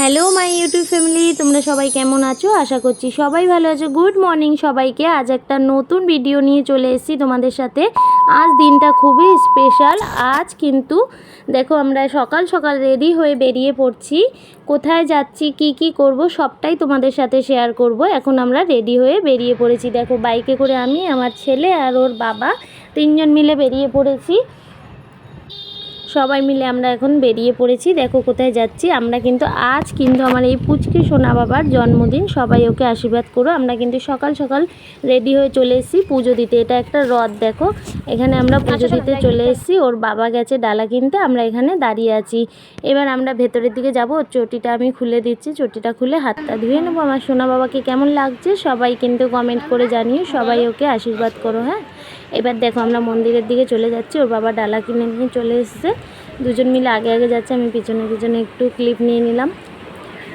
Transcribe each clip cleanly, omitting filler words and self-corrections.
Hello my YouTube family, তোমরা সবাই কেমন আছো? আশা করছি সবাই ভালো আছো। গুড মর্নিং সবাইকে। আজ একটা নতুন ভিডিও নিয়ে চলে এসেছি তোমাদের সাথে। আজ দিনটা খুবই স্পেশাল। আজ কিন্তু দেখো আমরা সকাল সকাল রেডি হয়ে বেরিয়ে পড়ছি। কোথায় যাচ্ছি, কি করব সবটাই তোমাদের সাথে শেয়ার করব। এখন আমরা রেডি হয়ে বেরিয়ে পড়েছি। দেখো বাইকে করে আমি, আমার ছেলে আর ওর বাবা তিনজন মিলে বেরিয়ে পড়েছি। সবাই মিলে আমরা এখন বেরিয়ে পড়েছি। দেখো কোথায় যাচ্ছি। আমরা কিন্তু আজ আমার এই পুচকে সোনা বাবার জন্মদিন। সবাই ওকে আশীর্বাদ করো। আমরা কিন্তু সকাল সকাল রেডি হয়ে চলে এসেছি পুজো দিতে। এটা একটা রথ, দেখো এখানে আমরা পুজো দিতে চলে এসেছি। ওর বাবা গেছে ডালা কিনতে, আমরা এখানে দাঁড়িয়ে আছি। এবার আমরা ভেতরের দিকে যাব। ওর চটিটা আমি খুলে দিচ্ছি। চটিটা খুলে হাতটা ধুয়ে নেবো। আমার সোনা বাবাকে কেমন লাগছে সবাই কিন্তু কমেন্ট করে জানিও। সবাই ওকে আশীর্বাদ করো। হ্যাঁ, এবার দেখো আমরা মন্দিরের দিকে চলে যাচ্ছি। ওর বাবা ডালা কিনে নিয়ে চলে এসছে। দুজন মিলে আগে আগে যাচ্ছে, আমি পিছনে পিছনে একটু ক্লিপ নিয়ে নিলাম।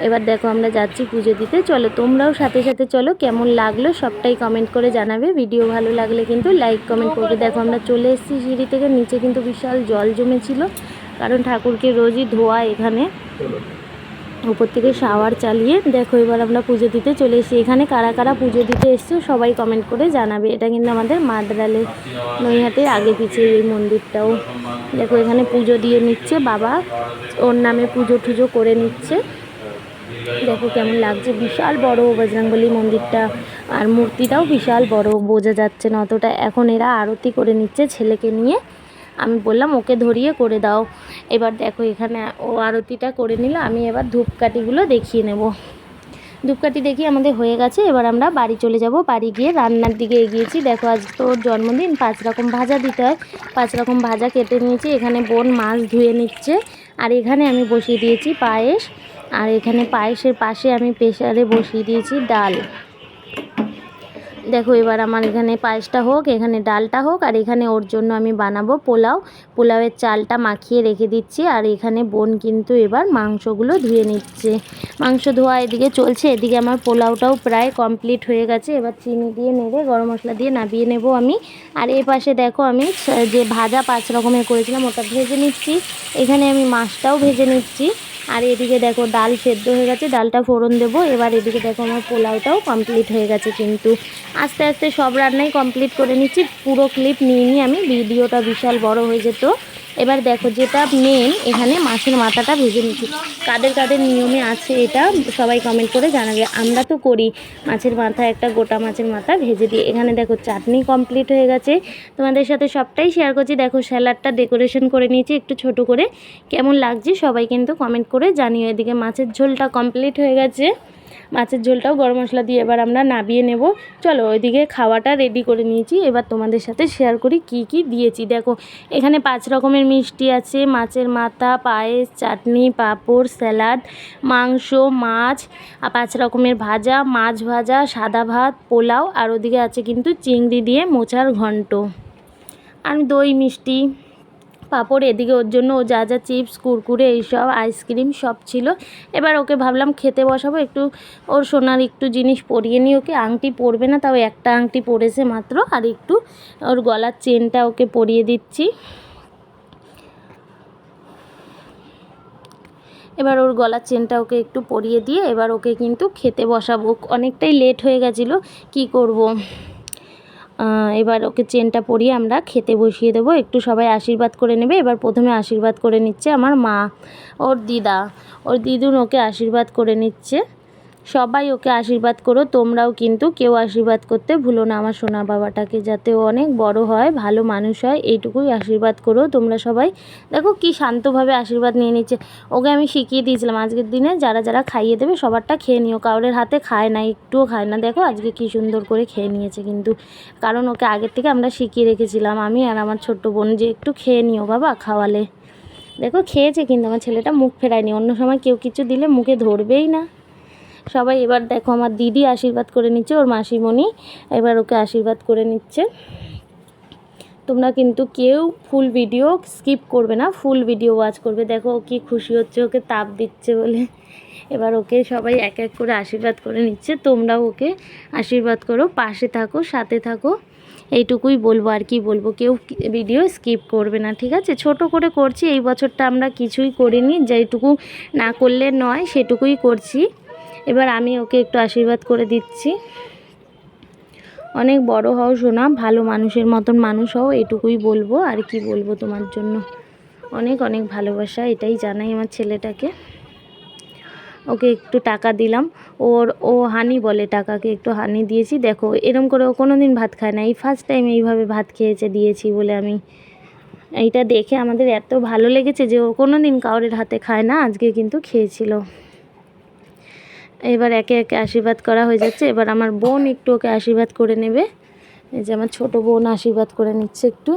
এবার দেখো আমরা যাচ্ছি পুজো দিতে। চলো তোমরাও সাথে সাথে চলো। কেমন লাগলো সবটাই কমেন্ট করে জানাবে। ভিডিও ভালো লাগলে কিন্তু লাইক কমেন্ট করবে। দেখো আমরা চলে এসেছি সিঁড়ি থেকে। নিচে কিন্তু বিশাল জল জমেছিল, কারণ ঠাকুরকে রোজই ধোয়া এখানে। উপর থেকে শাওয়ার চালিয়ে দেখো এবার আমরা পুজো দিতে চলে এসেছি। এখানে কারা কারা পুজো দিতে এসছো সবাই কমেন্ট করে জানাবে। এটা কিন্তু আমাদের মাদ্রালে নৈহাটির আগে পিছিয়ে এই মন্দিরটাও। দেখো এখানে পুজো দিয়ে নিচ্ছে বাবা, ওর নামে পুজো টুজো করে নিচ্ছে। দেখো কেমন লাগছে, বিশাল বড় বজরংবলী মন্দিরটা, আর মূর্তিটাও বিশাল বড়, বোঝা যাচ্ছে না অতটা। এখন এরা আরতি করে নিচ্ছে ছেলেকে নিয়ে। আমি বললাম ওকে ধরিয়ে করে দাও। এবার দেখো এখানে ও আরতিটা করে নিল। আমি এবার ধূপকাঠিগুলো দেখিয়ে নেব। ধূপকাঠি দেখিয়ে আমাদের হয়ে গেছে। এবার আমরা বাড়ি চলে যাব। বাড়ি গিয়ে রান্নার দিকে এগিয়েছি। দেখো আজ তো ওর জন্মদিন, 5 রকম ভাজা দিতে হয়। 5 রকম ভাজা কেটে নিয়েছি। এখানে বোন মাছ ধুয়ে নিচ্ছে, আর এখানে আমি বসিয়ে দিয়েছি পায়েস। আর এখানে পায়েসের পাশে আমি প্রেসারে বসিয়ে দিয়েছি ডাল। দেখো এবার আমার এখানে পায়েসটা হোক, এখানে ডালটা হোক, আর এখানে ওর জন্য আমি বানাবো পোলাও। পোলাওয়ের চালটা মাখিয়ে রেখে দিচ্ছি। আর এখানে বোন কিন্তু এবার মাংসগুলো ধুয়ে নিচ্ছে। মাংস ধোয়া এদিকে চলছে, এদিকে আমার পোলাওটাও প্রায় কমপ্লিট হয়ে গেছে। এবার চিনি দিয়ে নেড়ে গরম মশলা দিয়ে নামিয়ে নেব আমি। আর এই পাশে দেখো আমি যে ভাজা 5 রকমের করেছিলাম ওটা ভেজে নিচ্ছি। এখানে আমি মাছটাও ভেজে নিচ্ছি। আর এদিকে দেখো ডাল সেদ্ধ হয়ে গেছে, ডালটা ফোড়ন দেবো। এবার এদিকে দেখো আমার পোলাওটাও কমপ্লিট হয়ে গেছে। কিন্তু আস্তে আস্তে সব রান্নাই কমপ্লিট করে নিচ্ছি। পুরো ক্লিপ নিয়ে আমি, ভিডিওটা বিশাল বড় হয়ে যেত। এবার দেখো যেটা মেন, এখানে মাছের মাথাটা ভেজে নিচ্ছি। কাদের কাদের নিয়মে আছে এটা সবাই কমেন্ট করে জানাবে। আমরা তো করি মাছের মাথা, একটা গোটা মাছের মাথা ভেজে দিই। এখানে দেখো চাটনি কমপ্লিট হয়ে গেছে। তোমাদের সাথে সবটাই শেয়ার করছি। দেখো স্যালাডটা ডেকোরেশন করে নিয়েছি একটু ছোট করে। কেমন লাগছে সবাই কিন্তু কমেন্ট করে জানিও। এদিকে মাছের ঝোলটা কমপ্লিট হয়ে গেছে। মাছের ঝোলটাও গরম মশলা দিয়ে এবার আমরা নামিয়ে নেব। চলো ওইদিকে খাওয়াটা রেডি করে নিয়েছি। এবার তোমাদের সাথে শেয়ার করি কি কি দিয়েছি। দেখো এখানে 5 রকমের মিষ্টি আছে, মাছের মাথা, পায়েস, চাটনি, পাঁপড়, স্যালাড, মাংস, মাছ, আর 5 রকমের ভাজা, মাছ ভাজা, সাদা ভাত, পোলাও, আর ওদিকে আছে কিন্তু চিংড়ি দিয়ে মোচার ঘন্ট, আর দই, মিষ্টি, পাঁপড়। এদিকে ওর জন্য ও যা যা চিপস, কুরকুরে, এইসব আইসক্রিম সব ছিল। এবার ওকে ভাবলাম খেতে বসাবো। একটু ওর সোনার একটু জিনিস পরিয়ে নিই ওকে। আংটি পরবে না, তাও একটা আংটি পরেছে মাত্র। আর একটু ওর গলার চেনটা ওকে পরিয়ে দিচ্ছি। এবার ওর গলার চেনটা ওকে একটু পরিয়ে দিয়ে এবার ওকে কিন্তু খেতে বসাবো। অনেকটাই লেট হয়ে গেছিলো, কি করব। এবার ওকে চেনটা পরিয়ে আমরা খেতে বসিয়ে দেবো। একটু সবাই আশীর্বাদ করে নেবে। এবার প্রথমে আশীর্বাদ করে নিচ্ছে আমার মা, ওর দিদা, ওর দিদুন ওকে আশীর্বাদ করে নিচ্ছে। সবাই ওকে আশীর্বাদ করো। তোমরাও কিন্তু কেউ আশীর্বাদ করতে ভুলো না আমার সোনা বাবাটাকে, যাতে ও অনেক বড় হয়, ভালো মানুষ হয়, এইটুকুই আশীর্বাদ করো তোমরা সবাই। দেখো কি শান্তভাবে আশীর্বাদ নিয়ে নিচ্ছে। ওকে আমি শিখিয়ে দিয়েছিলাম আজকের দিনে যারা যারা খাইয়ে দেবে সবারটা খেয়ে নিও। কারোর হাতে খায় না, একটুও খায় না। দেখো আজকে কি সুন্দর করে খেয়ে নিয়েছে কিন্তু, কারণ ওকে আগের থেকে আমরা শিখিয়ে রেখেছিলাম, আমি আর আমার ছোট্ট বোন, যে একটু খেয়ে নিও বাবা খাওয়ালে। দেখো খেয়েছে কিন্তু আমার ছেলেটা মুখ ফেরায়নি। অন্য সময় কেউ কিছু দিলে মুখে ধরবেই না সবাই। এবার দেখো আমার দিদি আশীর্বাদ করে নিচ্ছে, ওর মাসিমণি এবার ওকে আশীর্বাদ করে নিচ্ছে। তোমরা কিন্তু কেউ ফুল ভিডিও স্কিপ করবে না, ফুল ভিডিও ওয়াচ করবে। দেখো ও কি খুশি হচ্ছে, ওকে তাপ দিচ্ছে বলে। এবার ওকে সবাই এক এক করে আশীর্বাদ করে নিচ্ছে। তোমরাও ওকে আশীর্বাদ করো, পাশে থাকো, সাথে থাকো, এইটুকুই বলবো। আর কি বলবো, কেউ ভিডিও স্কিপ করবে না, ঠিক আছে? ছোট করে করছি, এই বছরটা আমরা কিছুই করিনি, যেটুকু না করলে নয় সেটুকুই করছি। এবার আমি ওকে একটু আশীর্বাদ করে দিচ্ছি। অনেক বড় হও সোনা, ভালো মানুষের মতন মানুষ হও, এটুকুই বলবো। আর কি বলবো, তোমার জন্য অনেক অনেক ভালোবাসা, এটাই জানাই আমার ছেলেটাকে। ওকে একটু টাকা দিলাম, ও হানি বলে টাকাকে, একটু হানি দিয়েছি। দেখো এরম করে ও কোনো দিন ভাত খায় না, এই ফার্স্ট টাইম এইভাবে ভাত খেয়েছে, দিয়েছি বলে। আমি এইটা দেখে আমাদের এত ভালো লেগেছে যে ও কোনো দিন কাউরের হাতে খায় না, আজকে কিন্তু খেয়েছিল। এবার একে একে আশীর্বাদ করা হয়ে যাচ্ছে। এবার আমার বোন একটু ওকে আশীর্বাদ করে নেবে। এই যে আমার ছোট বোন আশীর্বাদ করে নিচ্ছে একটু।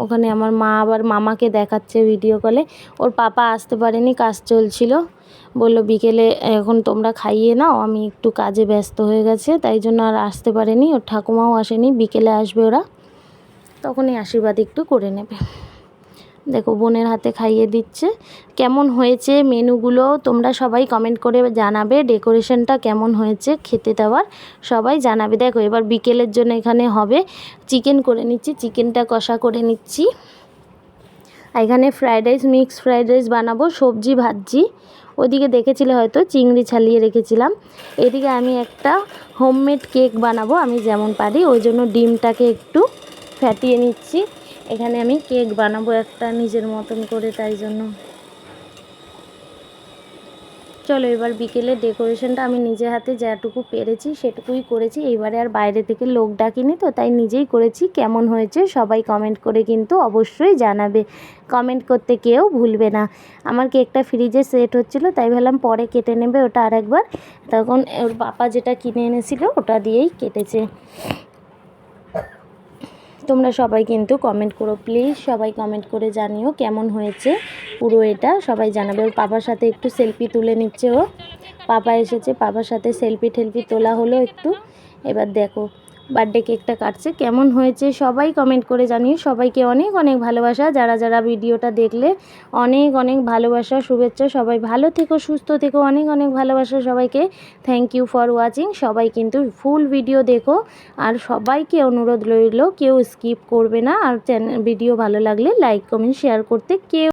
ওখানে আমার মা আবার মামাকে দেখাচ্ছে ভিডিও কলে। ওর পাপা আসতে পারেনি, কাজ চলছিল, বললো বিকেলে এখন তোমরা খাইয়ে নাও, আমি একটু কাজে ব্যস্ত হয়ে গেছে, তাই জন্য আর আসতে পারেনি। ওর ঠাকুমাও আসেনি, বিকেলে আসবে ওরা, তখনই আশীর্বাদ একটু করে নেবে। দেখো বোনের হাতে খাইয়ে দিচ্ছে। কেমন হয়েছে মেনুগুলো তোমরা সবাই কমেন্ট করে জানাবে, ডেকোরেশনটা কেমন হয়েছে খেতে দেওয়ার সবাই জানাবে। দেখো এবার বিকেলের জন্য এখানে হবে চিকেন করে নিচ্ছি, চিকেনটা কষা করে নিচ্ছি। এখানে fried rice, mix fried rice বানাবো, সবজি ভাজছি। ওইদিকে দেখেছিলে হয়তো চিংড়ি ছালিয়ে রেখেছিলাম। এদিকে আমি একটা হোমমেড কেক বানাবো আমি যেমন পারি, ওই জন্য ডিমটাকে একটু ফ্যাটিয়ে নিচ্ছি। এখানে আমি কেক বানাবো একটা নিজের মতন করে, তাই জন্য। চলো এবার বিকেলে ডেকোরেশনটা আমি নিজে হাতে যেটুকু পেরেছি সেটুকুই করেছি। এইবারে আর বাইরে থেকে লোক ডাকিনি তো, তাই নিজেই করেছি। কেমন হয়েছে সবাই কমেন্ট করে কিন্তু অবশ্যই জানাবে, কমেন্ট করতে কেউ ভুলবে না। আমার কেকটা ফ্রিজে সেট হচ্ছিলো, তাই ভাবলাম পরে কেটে নেবে ওটা আরেকবার। তখন ওর পাপা যেটা কিনে এনেছিল ওটা দিয়েই কেটেছে। তোমরা সবাই কিন্তু কমেন্ট করো প্লিজ, সবাই কমেন্ট করে জানিও কেমন হয়েছে পুরো এটা, সবাই জানাবে। ওর পাপার সাথে একটু সেলফি তুলে নিচ্ছে ও, পাপা এসেছে, পাপার সাথে সেলফি তোলা হলো একটু। এবার দেখো বার্থডে কেকটা কাটছে। কেমন হয়েছে সবাই কমেন্ট করে জানিও। সবাইকে অনেক অনেক ভালোবাসা, যারা যারা ভিডিওটা দেখলে অনেক অনেক ভালোবাসা, শুভেচ্ছা। সবাই ভালো থেকো, সুস্থ থেকো, অনেক অনেক ভালোবাসা সবাইকে। Thank you for watching. সবাই কিন্তু ফুল ভিডিও দেখো, আর সবাইকে অনুরোধ রইল কেউ স্কিপ করবে না। আর ভিডিও ভালো লাগলে লাইক কমেন্ট শেয়ার করতে কেউ